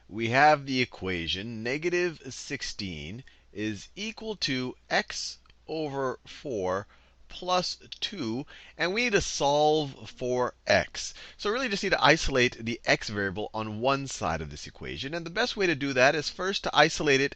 we have the equation negative 16 is equal to x over 4 plus 2, and we need to solve for x. So we really just need to isolate the x variable on one side of this equation. And the best way to do that is first to isolate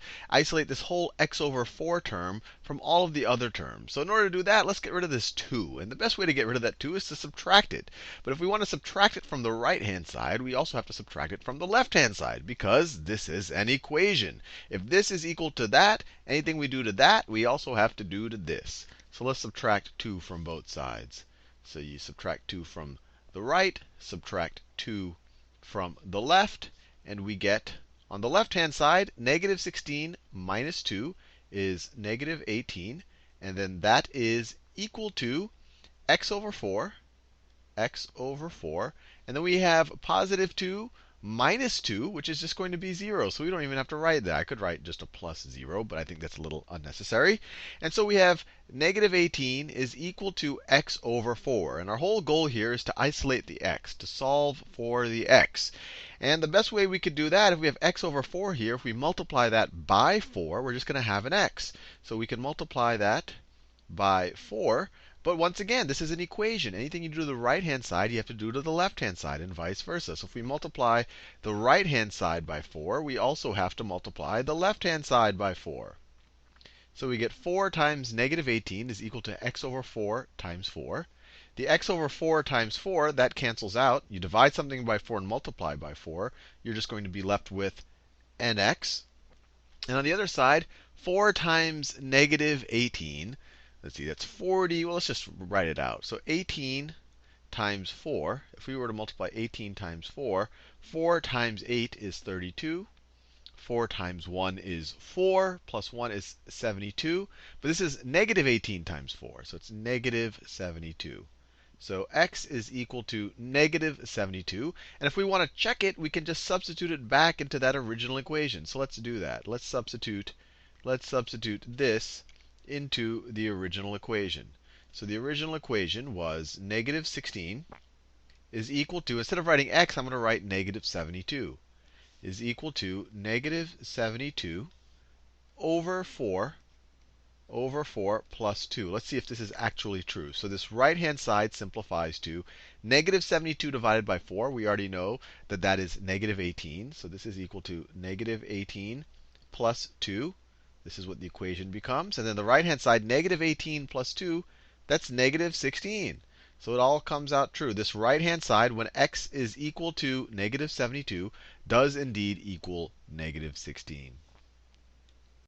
this whole x over 4 term from all of the other terms. So in order to do that, let's get rid of this 2. And the best way to get rid of that 2 is to subtract it. But if we want to subtract it from the right-hand side, we also have to subtract it from the left-hand side, because this is an equation. If this is equal to that, anything we do to that, we also have to do to this. So let's subtract 2 from both sides. So you subtract 2 from the right, subtract 2 from the left, and we get, on the left-hand side, negative 16 minus 2 is negative 18. And then that is equal to x over 4, x over 4. And then we have positive 2 minus 2, which is just going to be 0. So we don't even have to write that. I could write just a plus 0, but I think that's a little unnecessary. And so we have negative 18 is equal to x over 4. And our whole goal here is to isolate the x, to solve for the x. And the best way we could do that, if we have x over 4 here, if we multiply that by 4, we're just going to have an x. So we can multiply that by 4. But once again, this is an equation. Anything you do to the right-hand side, you have to do to the left-hand side, and vice versa. So if we multiply the right-hand side by 4, we also have to multiply the left-hand side by 4. So we get 4 times negative 18 is equal to x over 4 times 4. The x over 4 times 4, that cancels out. You divide something by 4 and multiply by 4. You're just going to be left with nx. And on the other side, 4 times negative 18. Let's see, that's 40. Well, let's just write it out. So 18 times 4, if we were to multiply 18 times 4, 4 times 8 is 32. 4 times 1 is 4, plus 1 is 72. But this is negative 18 times 4, so it's negative 72. So x is equal to negative 72. And if we want to check it, we can just substitute it back into that original equation. So let's do that. Let's substitute this into the original equation. So the original equation was negative 16 is equal to, instead of writing x, I'm going to write negative 72, is equal to negative 72 over 4 plus 2. Let's see if this is actually true. So this right-hand side simplifies to negative 72 divided by 4. We already know that that is negative 18. So this is equal to negative 18 plus 2. This is what the equation becomes. And then the right-hand side, negative 18 plus 2, that's negative 16. So it all comes out true. This right-hand side, when x is equal to negative 72, does indeed equal negative 16.